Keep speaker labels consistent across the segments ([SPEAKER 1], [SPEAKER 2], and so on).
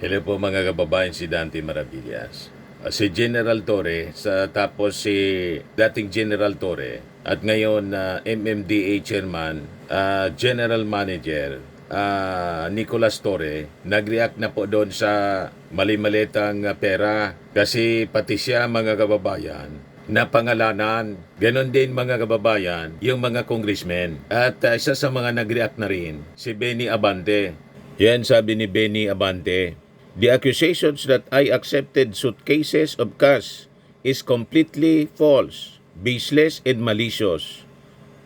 [SPEAKER 1] Hello po mga kababayan, si Dante Maravillas. Si General Torre, tapos si dating General Torre at ngayon MMDA Chairman, General Manager Nicolas Torre, nag-react na po doon sa mali-malitang pera kasi pati siya mga kababayan napangalanan. Ganon din mga kababayan, yung mga congressmen. At isa sa mga nag-react na rin, si Benny Abante. Yan sabi ni Benny Abante, "The accusations that I accepted suitcases of cash is completely false, baseless, and malicious.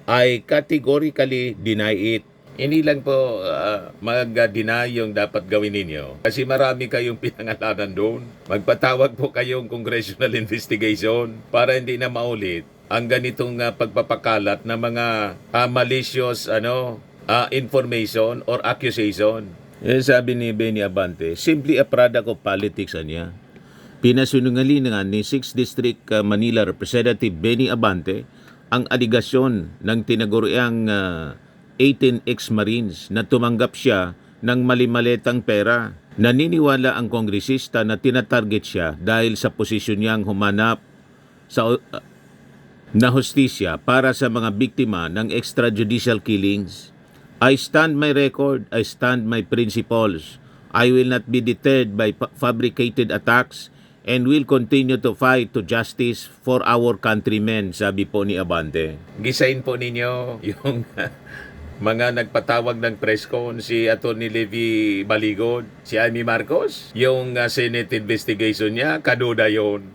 [SPEAKER 1] I categorically deny it." Hindi lang po mag-deny yung dapat gawin ninyo. Kasi marami kayong pinangalanan doon. Magpatawag po kayong congressional investigation para hindi na maulit ang ganitong pagpapakalat ng mga malicious information or accusation. Sabi ni Benny Abante, simply a product of politics niya. Pinasinungalingan ni 6th District Manila Representative Benny Abante ang aligasyon ng tinaguriang 18 ex-Marines na tumanggap siya ng malimaletang pera. Naniniwala ang kongresista na tinatarget siya dahil sa posisyon niyang humanap na hustisya para sa mga biktima ng extrajudicial killings. I stand my record, I stand my principles. I will not be deterred by fabricated attacks and will continue to fight to justice for our countrymen, sabi po ni Abante. Gisain po ninyo yung mga nagpatawag ng press con, si Atty. Levi Baligod, si Amy Marcos, yung Senate investigation niya, kaduda yun.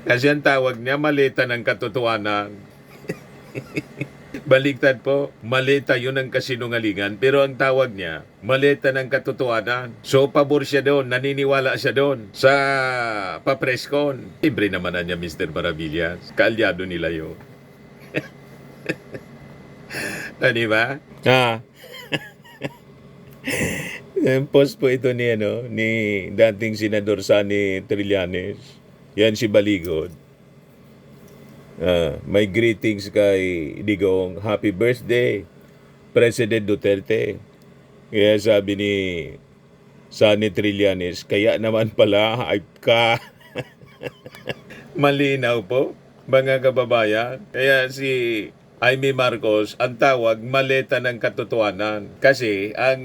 [SPEAKER 1] Kasi ang tawag niya, malita ng katotohanan. Baliktad po, malita yun ang kasinungalingan, pero ang tawag niya, malita ng katotohanan. So, pabor siya doon, naniniwala siya doon sa papreskon. Libre naman na niya, Mr. Maravillas. Kaalyado nila yun. Di ba? Post po ito ni dating Senador Sani Trillanes. Yan si Baligod. My greetings kay Digong. Happy birthday, President Duterte. Kaya sabi ni Sani Trillanes, kaya naman pala hype ka. Malinaw po, mga kababayan. Kaya si Amy Marcos, ang tawag, maleta ng katotohanan. Kasi ang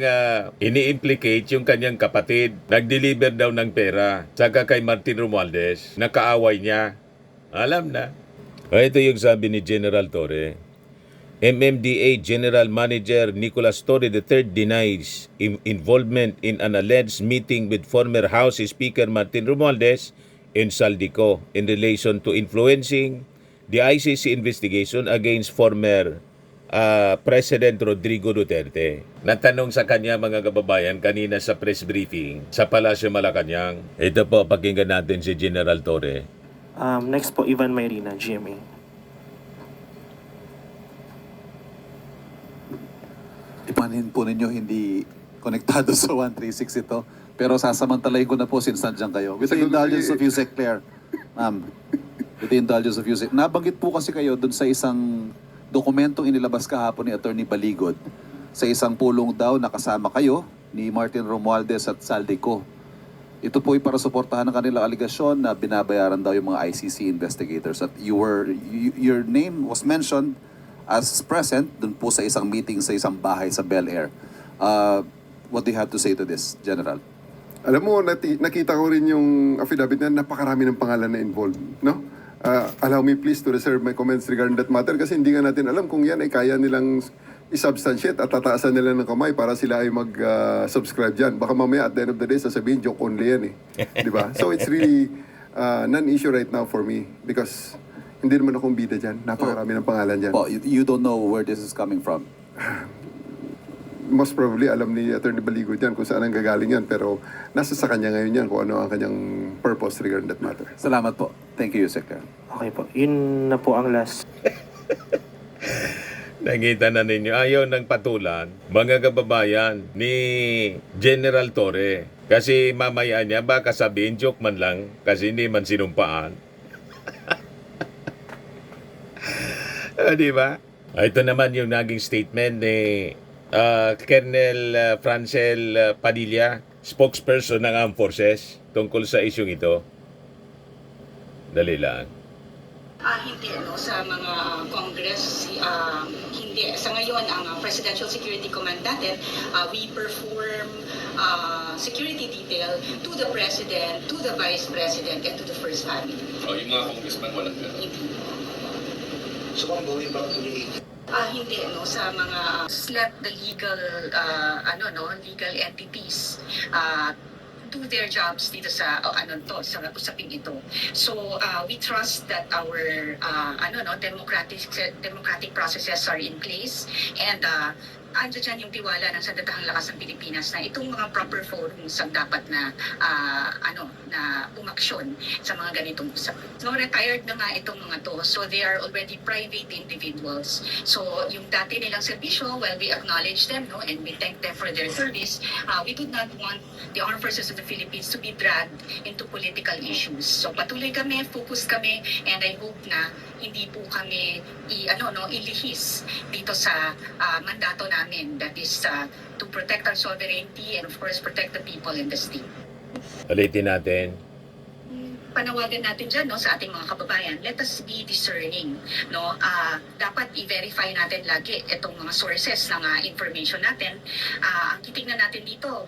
[SPEAKER 1] ini-implicate yung kanyang kapatid. Nag-deliver daw ng pera. Saka kay Martin Romualdez, nakaaway niya. Alam na. Ito yung sabi ni General Torre. MMDA General Manager Nicolas Torre III denies involvement in an alleged meeting with former House Speaker Martin Romualdez in Saldico in relation to influencing the ICC investigation against former President Rodrigo Duterte. Natanong sa kanya mga kababayan kanina sa press briefing sa Palasyo Malacanang. Ito po, pakinggan natin si General Torre.
[SPEAKER 2] Next po, Ivan Mayrina, GMA.
[SPEAKER 3] Ipanin po ninyo hindi konektado sa 136 ito. Pero sasamantalayin ko na po since nandiyan kayo. With the indulgence of Yusek Claire. Ma'am, with the indulgence of Yusek. Nabanggit po kasi kayo dun sa isang dokumentong inilabas kahapon ni Atty. Baligod. Sa isang pulong daw nakasama kayo ni Martin Romualdez at Saldico. Ito po ay para suportahan ng kanilang aligasyon na binabayaran daw yung mga ICC investigators. At your name was mentioned as present dun po sa isang meeting sa isang bahay sa Bel Air. What do you have to say to this, General?
[SPEAKER 4] Alam mo, nakita ko rin yung affidavit na napakarami ng pangalan na involved, no? Allow me please to reserve my comments regarding that matter kasi hindi nga natin alam kung yan ay kaya nilang i-substantiate at tataasan nila ng kamay para sila ay mag-subscribe dyan. Baka mamaya at the end of the day sasabihin, joke only yan eh. Di ba? So it's really non-issue right now for me because hindi naman akong bida dyan. Napakarami ng pangalan dyan.
[SPEAKER 3] Po, you don't know where this is coming from?
[SPEAKER 4] Most probably alam ni Atty. Baligod yan kung saan ang gagaling yan pero nasa sa kanya ngayon yan kung ano ang kanyang purpose regarding that matter.
[SPEAKER 3] Salamat po. Thank you, Yusek Claire.
[SPEAKER 2] Okay po, yun na po ang last.
[SPEAKER 1] Nakita na ninyo, ayaw ng patulan, mga kababayan ni General Torre. Kasi mamaya niya, baka sabihin, joke man lang, kasi hindi man sinumpaan. Di ba? Ito naman yung naging statement ni Colonel Francel Padilla, spokesperson ng Armed Forces tungkol sa isyong ito. Dali lang.
[SPEAKER 5] Hindi, no, sa mga Congress, hindi. Sa ngayon, ang Presidential Security Command natin, we perform security detail to the President, to the Vice President, and to the First Family.
[SPEAKER 6] Yung mga congressman walang gano'n.
[SPEAKER 5] Hindi.
[SPEAKER 7] So, ma'am, going back to the
[SPEAKER 5] Hindi, no, sa mga let the legal, legal entities, do their jobs dito sa sa usaping ito. So we trust that our democratic processes are in place, and andyan dyan yung tiwala ng sandatahang lakas ng Pilipinas na itong mga proper forums ang dapat na na umaksyon sa mga ganitong usapin. So retired na nga itong mga to, so they are already private individuals. So yung dati nilang serbisyo, well, we acknowledge them, no, and we thank them for their service. We do not want the Armed Forces of the Philippines to be dragged into political issues. So patuloy kami, focus kami, and I hope na hindi po kami ilihis dito sa mandato namin, that is to protect our sovereignty and of course protect the people in the state.
[SPEAKER 1] Ulitin natin.
[SPEAKER 5] Panawagan natin dyan, no, sa ating mga kababayan, let us be discerning, no. Dapat i-verify natin lagi itong mga sources ng information natin. Ang titignan natin dito,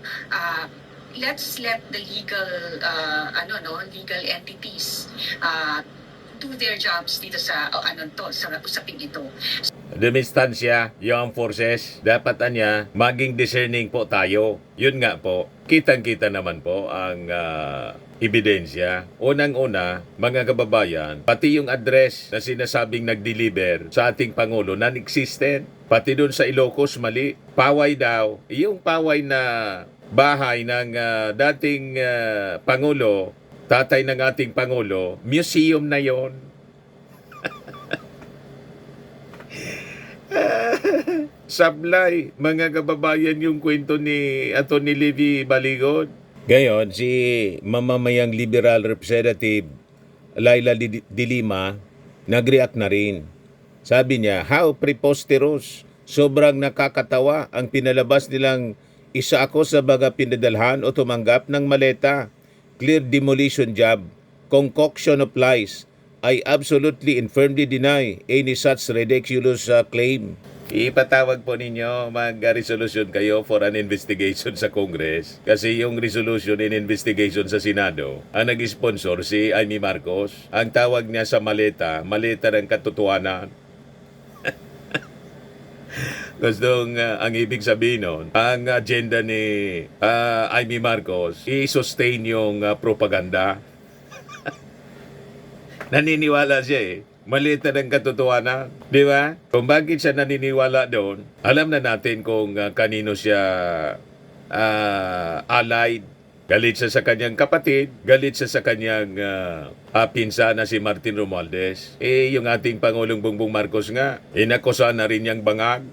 [SPEAKER 5] let's let the legal legal entities do their jobs dito sa sa usaping ito.
[SPEAKER 1] Dumistansya yung forces, dapat anya maging discerning po tayo. Yun nga po, kitang-kita naman po ang ebidensya. Unang-una, mga kababayan, pati yung address na sinasabing nag-deliver sa ating Pangulo, non-existent. Pati doon sa Ilocos, mali. Paway daw. Yung paway na bahay ng dating Pangulo, tatay ng ating Pangulo, museum na yon. Sablay, mga kababayan, yung kwento ni Atty. Levy Baligon. Ngayon, si mamamayang Liberal Representative Laila de Lima nag-react na rin. Sabi niya, how preposterous, sobrang nakakatawa ang pinalabas nilang isa ako sa baga pinadalhan o tumanggap ng maleta. Clear demolition job, concoction of lies. I absolutely and firmly deny any such ridiculous claim. Ipatawag po ninyo, mag-resolution kayo for an investigation sa Congress. Kasi yung resolution and investigation sa Senado, ang nag-sponsor si Amy Marcos. Ang tawag niya sa maleta, maleta ng katotohanan. Gustong ang ibig sabihin nun, ang agenda ni Amy Marcos, i-sustain yung propaganda. Naniniwala siya malita ng katotohanan. Di ba? Kung bakit siya naniniwala doon, alam na natin kung kanino siya allied. Galit siya sa kanyang kapatid, galit siya sa kanyang pinsa na si Martin Romualdez. Yung ating Pangulong Bongbong Marcos nga, inakusahan na rin niyang bangag.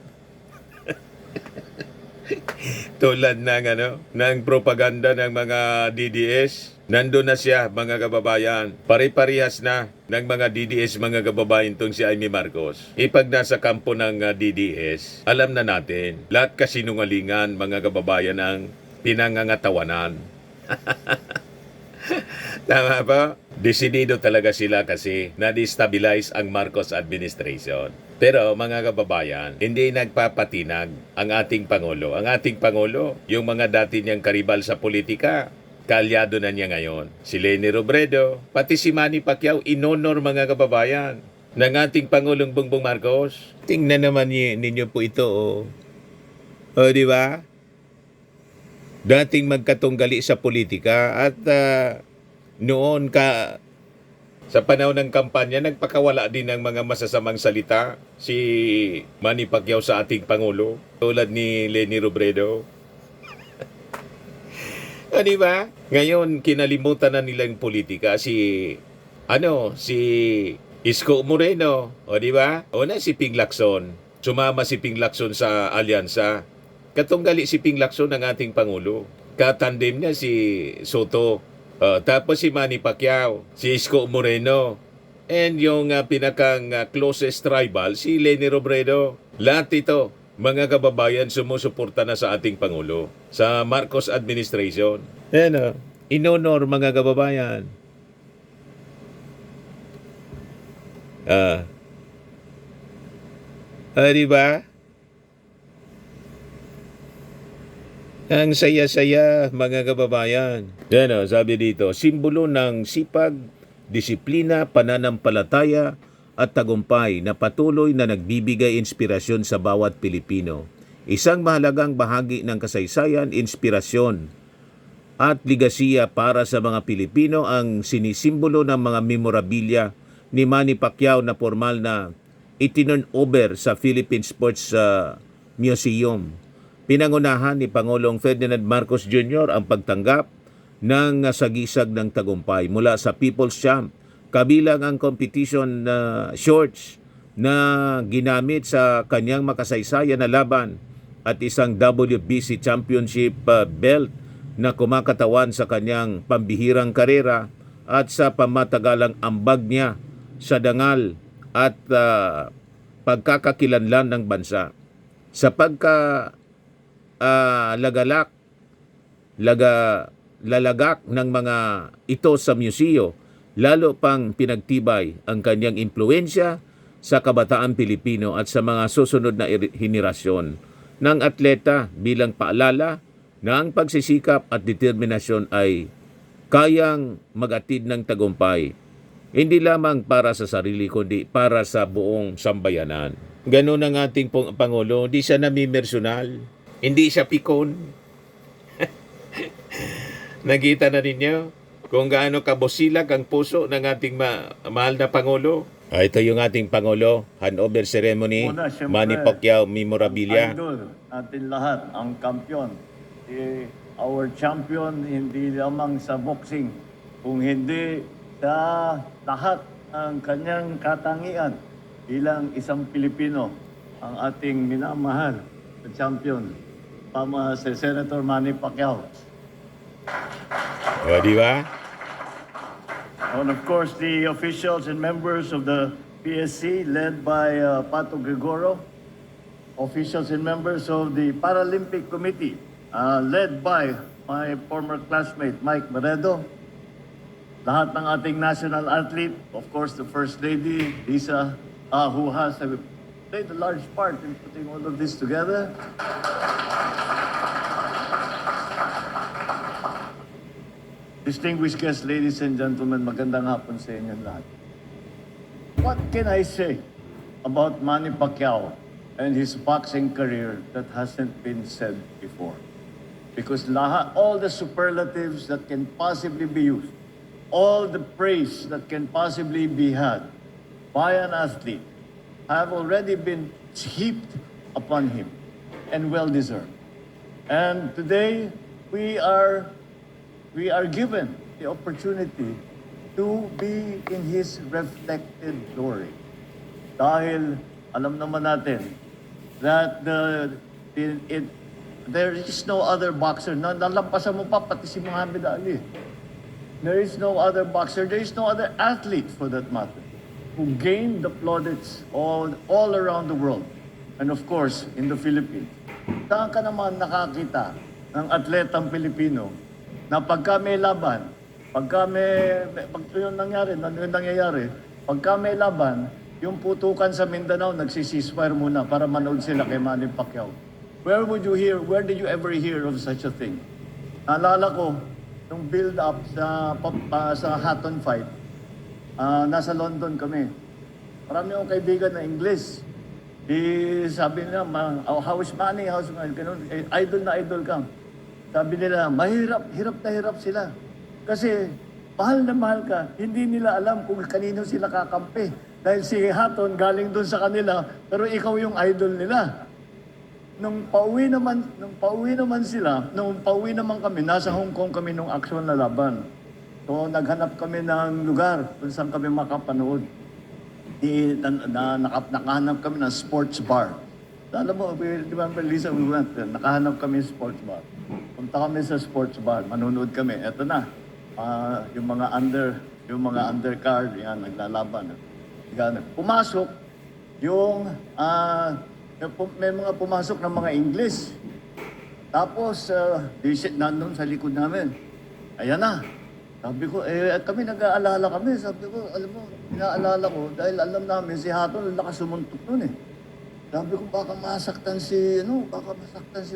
[SPEAKER 1] Tulad ng propaganda ng mga DDS. Nandun na siya, mga kababayan. Pare-parehas na ng mga DDS, mga kababayan, itong si Amy Marcos. Ipag nasa kampo ng DDS, alam na natin, lahat kasinungalingan, mga kababayan, ang pinangangatawanan. Tama ba? Desidido talaga sila kasi na-destabilize ang Marcos administration. Pero mga kababayan, hindi nagpapatinag ang ating Pangulo. Ang ating Pangulo, yung mga dati niyang karibal sa politika, kalyado na niya ngayon. Si Leni Robredo, pati si Manny Pacquiao, inonor, mga kababayan, ng ating Pangulong Bongbong Marcos. Tingnan naman ninyo po ito. O di ba? Dating magkatunggali sa politika at noon sa panahon ng kampanya, nagpakawala din ng mga masasamang salita si Manny Pacquiao sa ating Pangulo, tulad ni Leni Robredo. Di ba? Ngayon, kinalimutan na nila yung politika si Isko Moreno. O di ba? O na si Ping Lacson. Sumama si Ping Lacson sa alyansa. Katunggali si Ping Lacson ng ating Pangulo. Katandem niya si Soto. Tapos si Manny Pacquiao, si Isko Moreno. And yung pinakang closest rival, si Leni Robredo. Lahat ito mga kababayan, sumusuporta na sa ating Pangulo, sa Marcos administration. Ayan, inonor mga kababayan. Di ba? Ang saya-saya mga kababayan. Yan sabi dito, simbolo ng sipag, disiplina, pananampalataya at tagumpay na patuloy na nagbibigay inspirasyon sa bawat Pilipino. Isang mahalagang bahagi ng kasaysayan, inspirasyon at ligasiya para sa mga Pilipino ang sinisimbolo ng mga memorabilia ni Manny Pacquiao na formal na itinurn over sa Philippine Sports Museum. Pinangunahan ni Pangulong Ferdinand Marcos Jr. ang pagtanggap ng sagisag ng tagumpay mula sa People's Champ, kabilang ang competition shorts na ginamit sa kanyang makasaysayan na laban at isang WBC Championship belt na kumakatawan sa kanyang pambihirang karera at sa pamatagalang ambag niya sa dangal at pagkakakilanlan ng bansa. Sa lalagak ng mga ito sa museo, lalo pang pinagtibay ang kanyang impluensya sa kabataan Pilipino at sa mga susunod na henerasyon ng atleta bilang paalala na ang pagsisikap at determinasyon ay kayang mag-atid ng tagumpay, hindi lamang para sa sarili kundi para sa buong sambayanan. Ganun ang ating Pangulo, hindi siya namimersonal, hindi siya pikon. Nakita na ninyo kung gaano kabosilag ang puso ng ating mahal na Pangulo. Ito yung ating Pangulo, handover ceremony,
[SPEAKER 8] Una, siyempre,
[SPEAKER 1] Manny Pacquiao memorabilia.
[SPEAKER 8] Idol natin lahat, ang kampiyon. Our champion, hindi lamang sa boxing, kung hindi sa lahat ng kanyang katangian bilang isang Pilipino, ang ating minamahal na champion, si Senator Manny Pacquiao.
[SPEAKER 1] O, di ba?
[SPEAKER 8] And of course, the officials and members of the PSC led by Pato Gregorio, officials and members of the Paralympic Committee led by my former classmate Mike Maredo, lahat ng ating national athlete, of course the First Lady, Lisa, who has played a large part in putting all of this together. Distinguished guests, ladies and gentlemen, magandang hapon sa inyo lahat. What can I say about Manny Pacquiao and his boxing career that hasn't been said before? Because all the superlatives that can possibly be used, all the praise that can possibly be had by an athlete have already been heaped upon him and well-deserved. And today, we are given the opportunity to be in his reflected glory. Dahil alam naman natin that there is no other boxer na nalampasan mo pa pati si Muhammad Ali. There is no other boxer, there is no other athlete for that matter, who gained the plaudits all around the world. And of course, in the Philippines. Saan ka naman nakakita ng atletang Pilipino na pagka may laban, pagka yung nangyayari, pagka may laban, yung putukan sa Mindanao, nagsisisfire muna para manood sila kay Manny Pacquiao. Where did you ever hear of such a thing? Naalala ko, nung build-up sa Hatton fight, nasa London kami. Marami akong kaibigan na English. Sabi nila, how is Manny? Ganun, idol na idol ka. Sabi nila, hirap na hirap sila. Kasi mahal na mahal ka, hindi nila alam kung kanino sila kakampi. Dahil si Hatton galing doon sa kanila, pero ikaw yung idol nila. Nung pauwi naman kami, nasa Hong Kong kami nung aksyon na laban. So naghanap kami ng lugar kung saan kami makapanood. Nakahanap kami ng sports bar. Alam mo, di ba, Lisa, nakahanap kami ng sports bar. Punta kami sa sports bar, manunood kami. Eto na, yung mga undercard, yan, naglalaban. Pumasok yung may mga pumasok ng mga English. Tapos, nandun sa likod namin. Ayan na. Sabi ko, kami nag-aalala kami. Sabi ko, alam mo, inaalala ko dahil alam namin si Hatton nakasumuntok nun eh. Sabi ko, baka masaktan si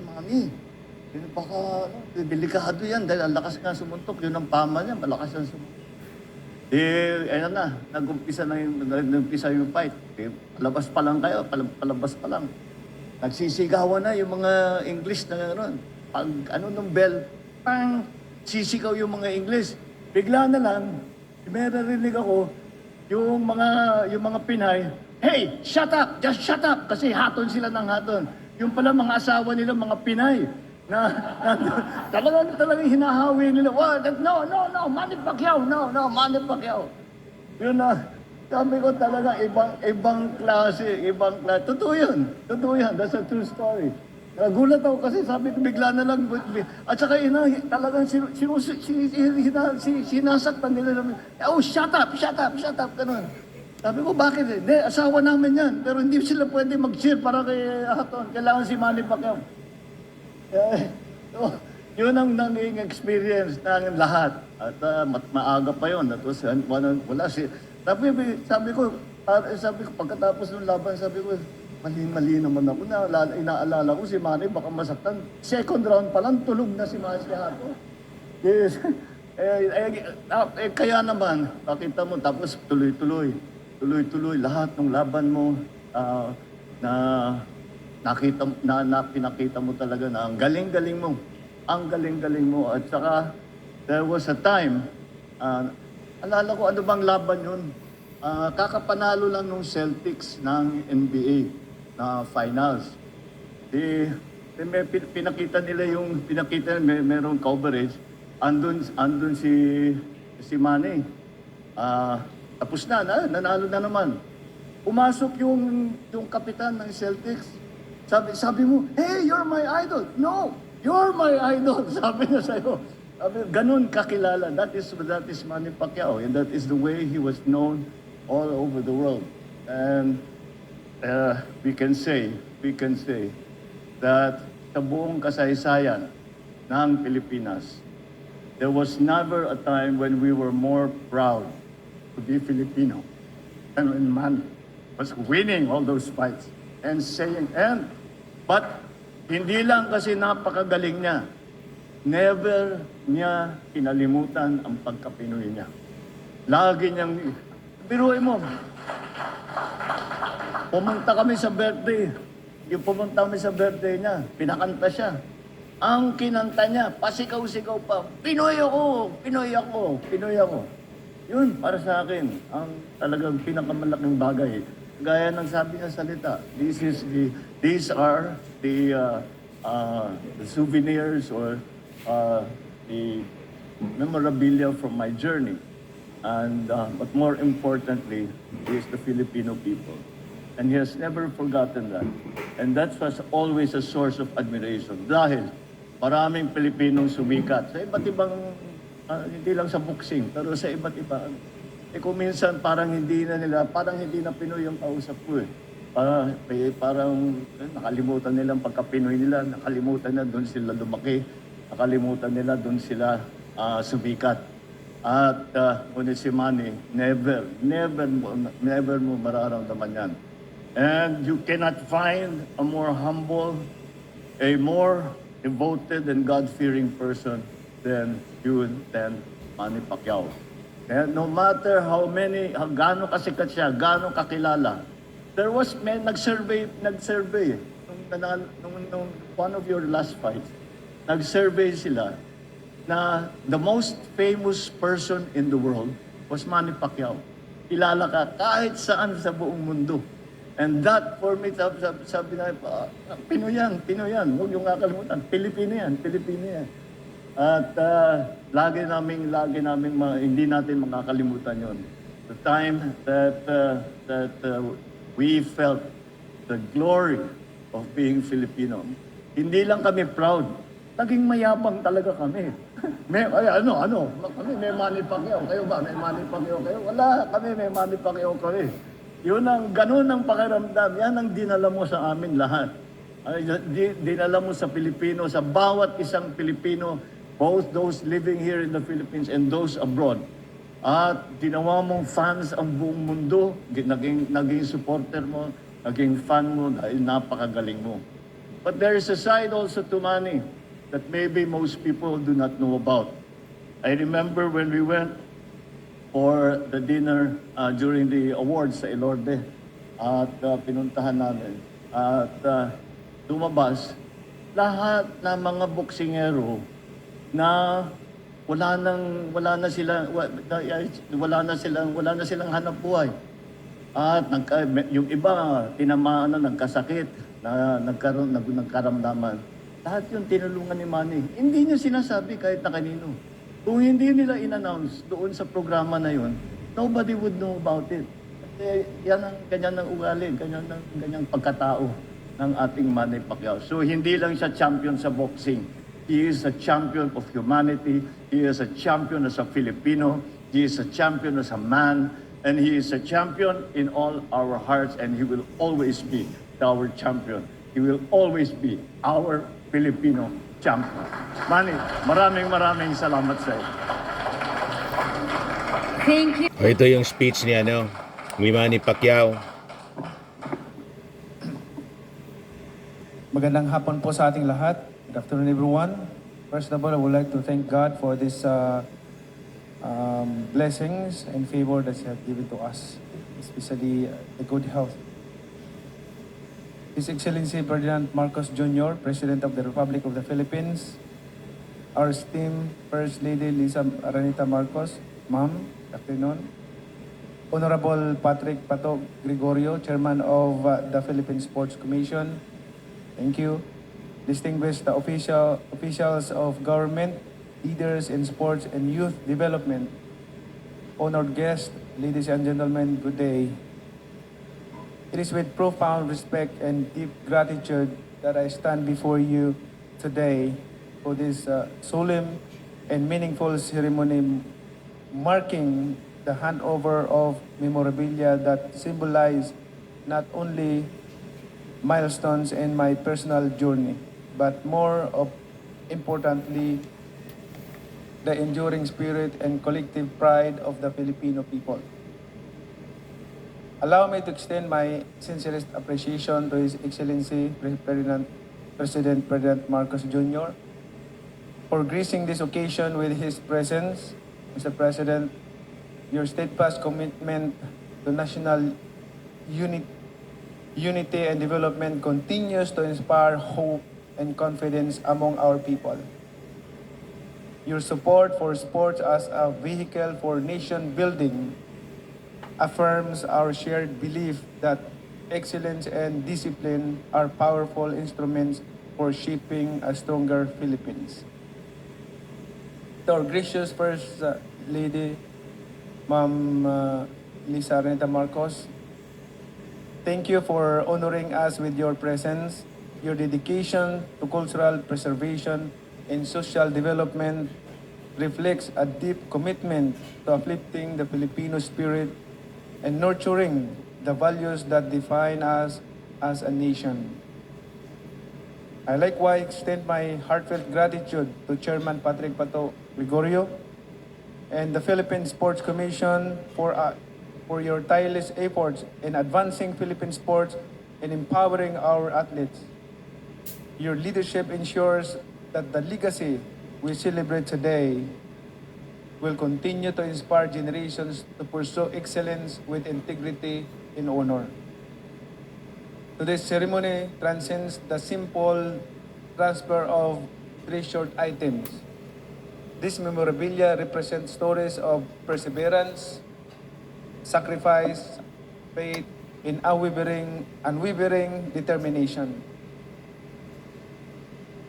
[SPEAKER 8] Mami. Baka, delikado yan dahil ang lakas nga sumuntok. Yun ang pama niya, malakas ang sumuntok. Ayan na, nag-umpisa yung fight. Palabas pa lang kayo, palabas pa lang. Nagsisigawan na yung mga English na gano'n. Pag nung bell, pang, sisigaw yung mga English. Bigla na lang, may narinig ako, yung mga Pinay, hey, shut up! Just shut up! Kasi Hatton sila ng Hatton. Yung pala mga asawa nila, mga Pinay, na talagang hinahawi nila. No, Manny Pacquiao, no, Manny Pacquiao. Yun na, sabi ko talaga, ibang klase. Totoo yan, that's a true story. Nagulat ako kasi sabi ko bigla na lang, at saka talagang sinasaktan nila namin. Oh, shut up, ganun. Sabi ko, bakit? Hindi, asawa namin yan. Pero hindi sila pwede mag-cheer para kay Hatton. Kailangan si Manny Pacquiao. So, yun ang naging experience ng lahat. At maaga pa yun. That was, wala si... Sabi ko, pagkatapos ng laban, sabi ko, mali naman ako. Inaalala ko si Manny, baka masaktan. Second round pa lang, tulog na si Manny Hatton. Yes. Kaya naman, pakita mo, tapos tuloy-tuloy, lahat ng laban mo, pinakita mo talaga na ang galing-galing mo. At saka, there was a time, alala ko ano bang laban yun, kakapanalo lang nung Celtics ng NBA na finals. Pinakita nila merong coverage, andun si Manny. Tapos nanalo na naman. Pumasok yung kapitan ng Celtics. Sabi mo, hey, you're my idol. No, you're my idol. Sabi niya sa'yo. Ganun kakilala. That is Manny Pacquiao. And that is the way he was known all over the world. And we can say that sa buong kasaysayan ng Pilipinas, there was never a time when we were more proud to be Filipino than when Manny was winning all those fights and but hindi lang kasi napakagaling niya. Never niya kinalimutan ang pagka-Pinoy niya. Lagi niyang, biruin mo, pumunta kami sa birthday niya, pinakanta siya. Ang kinanta niya, pasigaw-sigaw pa, Pinoy ako. Yun, para sa akin, ang talagang pinakamalaking bagay. Gaya ng sabi niya salita, these are the souvenirs or the memorabilia from my journey. And but more importantly, he is the Filipino people. And he has never forgotten that. And that was always a source of admiration. Dahil maraming Pilipinong sumikat sa iba't ibang, hindi lang sa boxing, pero sa iba't iba. Kung minsan parang hindi na Pinoy yung kausap ko eh. Parang nakalimutan nila ang pagka-Pinoy nila, nakalimutan na doon sila lumaki, nakalimutan nila doon sila sumikat. At ngunit si Manny, never mo mararamdaman yan. And you cannot find a more humble, a more devoted and God-fearing person than Manny Pacquiao. And no matter gaano kasikat siya, gaano kakilala, nag-survey, nung one of your last fights, nag-survey sila na the most famous person in the world was Manny Pacquiao. Kilala ka kahit saan sa buong mundo. And that for me, sabi na, Pinoy yan. Huwag yung kakalimutan. Pilipino yan. At lagi namin hindi natin makakalimutan yon. The time that we felt the glory of being Filipino. Hindi lang kami proud, naging mayabang talaga kami. Kami may Manny Pacquiao. Kayo ba? May Manny Pacquiao kayo? Wala, kami may Manny Pacquiao kami. Yun ang, ganun ang pakiramdam. Yan ang dinala mo sa amin lahat. Ay, dinala mo sa Pilipino, sa bawat isang Pilipino, both those living here in the Philippines and those abroad. At ginawa mong fans ang buong mundo, naging supporter mo, naging fan mo dahil napakagaling mo. But there is a side also to Manny that maybe most people do not know about. I remember when we went for the dinner during the awards sa Ilorde at pinuntahan namin. At lumabas, lahat ng mga boksingero na wala na silang hanap buhay. At yung iba tinamaan na nagkasakit, nagkaramdaman. Lahat yung tinulungan ni Manny. Hindi niya sinasabi kahit na kanino. Kung hindi nila in-announce doon sa programa na yun, nobody would know about it. Kasi yan ang ganyan ng ugali, ganyang pagkatao ng ating Manny Pacquiao. So hindi lang siya champion sa boxing. He is a champion of humanity. He is a champion as a Filipino. He is a champion as a man. And he is a champion in all our hearts, and he will always be our champion. He will always be our Filipino champion. Manny, maraming salamat sa iyo.
[SPEAKER 9] Thank you.
[SPEAKER 1] Ito yung speech ni ni Manny Pacquiao.
[SPEAKER 10] Magandang hapon po sa ating lahat. Good afternoon, everyone. First of all, I would like to thank God for this blessings and favor that He has given to us, especially the good health. His Excellency Ferdinand Marcos Jr., President of the Republic of the Philippines, our esteemed First Lady Lisa Araneta Marcos, Ma'am, good afternoon. Honorable Patrick Pato Gregorio, Chairman of the Philippine Sports Commission, thank you. Distinguished officials of government, leaders in sports and youth development, honored guests, ladies and gentlemen, good day. It is with profound respect and deep gratitude that I stand before you today for this solemn and meaningful ceremony marking the handover of memorabilia that symbolize not only milestones in my personal journey, but more importantly, the enduring spirit and collective pride of the Filipino people. Allow me to extend my sincerest appreciation to His Excellency President Ferdinand Marcos Jr. for gracing this occasion with his presence. Mr. President, your steadfast commitment to national unity and development continues to inspire hope and confidence among our people. Your support for sports as a vehicle for nation building affirms our shared belief that excellence and discipline are powerful instruments for shaping a stronger Philippines. To our gracious First Lady, Ma'am Lisa Araneta Marcos, thank you for honoring us with your presence. Your dedication to cultural preservation and social development reflects a deep commitment to uplifting the Filipino spirit and nurturing the values that define us as a nation. I likewise extend my heartfelt gratitude to Chairman Patrick Pato Gregorio and the Philippine Sports Commission for your tireless efforts in advancing Philippine sports and empowering our athletes. Your leadership ensures that the legacy we celebrate today will continue to inspire generations to pursue excellence with integrity and honor. Today's ceremony transcends the simple transfer of treasured items. This memorabilia represents stories of perseverance, sacrifice, faith, and unwavering determination.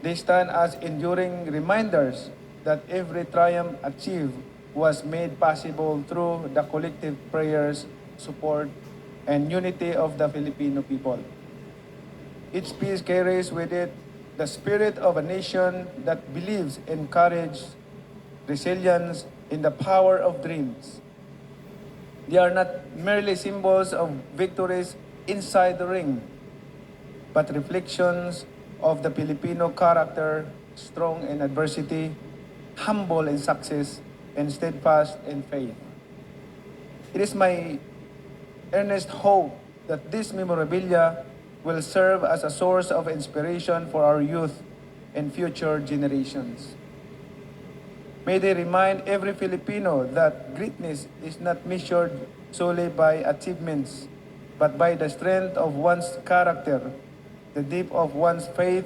[SPEAKER 10] They stand as enduring reminders that every triumph achieved was made possible through the collective prayers, support, and unity of the Filipino people. Each piece carries with it the spirit of a nation that believes in courage, resilience, in the power of dreams. They are not merely symbols of victories inside the ring, but reflections of the Filipino character, strong in adversity, humble in success, and steadfast in faith. It is my earnest hope that this memorabilia will serve as a source of inspiration for our youth and future generations. May they remind every Filipino that greatness is not measured solely by achievements, but by the strength of one's character, the depth of one's faith,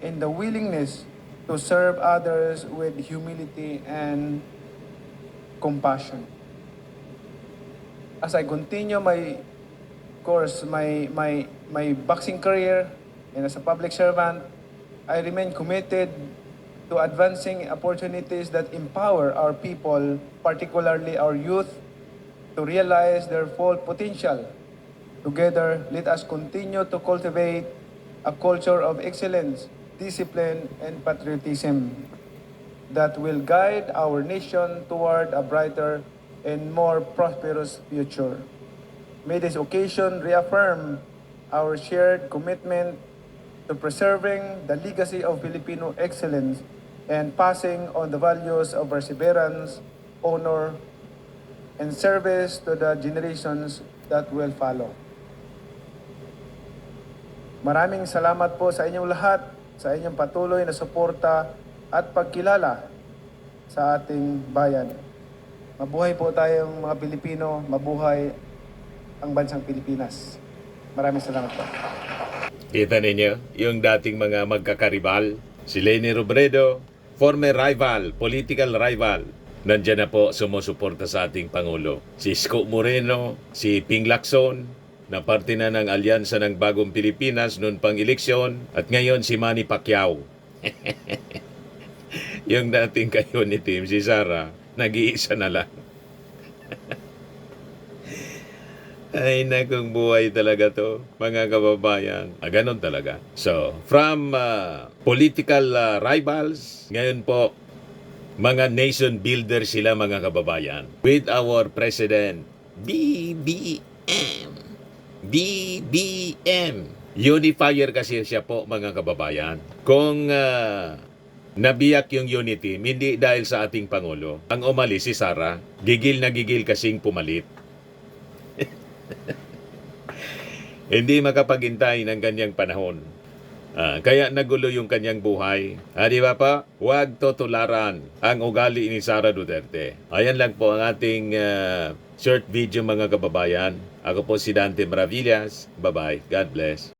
[SPEAKER 10] and the willingness to serve others with humility and compassion. As I continue my boxing career and as a public servant, I remain committed to advancing opportunities that empower our people, particularly our youth, to realize their full potential. Together, let us continue to cultivate a culture of excellence, discipline, and patriotism that will guide our nation toward a brighter and more prosperous future. May this occasion reaffirm our shared commitment to preserving the legacy of Filipino excellence and passing on the values of perseverance, honor, and service to the generations that will follow. Maraming salamat po sa inyong lahat, sa inyong patuloy na suporta at pagkilala sa ating bayan. Mabuhay po tayong mga Pilipino, mabuhay ang bansang Pilipinas. Maraming salamat po.
[SPEAKER 1] Kita ninyo, yung dating mga magkakaribal, si Leni Robredo, former rival, political rival, nandiyan na po sumusuporta sa ating Pangulo. Si Isko Moreno, si Ping Lacson, na parte na ng alyansa ng Bagong Pilipinas noon pang eleksyon, at ngayon si Manny Pacquiao. Yung dating kayo ni Tim, si Sara, nag-iisa na lang. Ay, nakong buhay talaga to, mga kababayan. Ganon talaga. So, from political rivals, ngayon po, mga nation builder sila, mga kababayan. With our President, BBM. BBM. Unifier kasi siya po, mga kababayan. Kung nabiyak yung unity, hindi dahil sa ating Pangulo. Ang umalis si Sara, gigil na gigil kasing pumalit. Hindi makapaghintay ng kanyang panahon. Kaya nagulo yung kanyang buhay. Di ba pa? Huwag tutularan ang ugali ni Sara Duterte. Ayan lang po ang ating short video, mga kababayan. Ako po si Dante Maravillas. Bye-bye. God bless.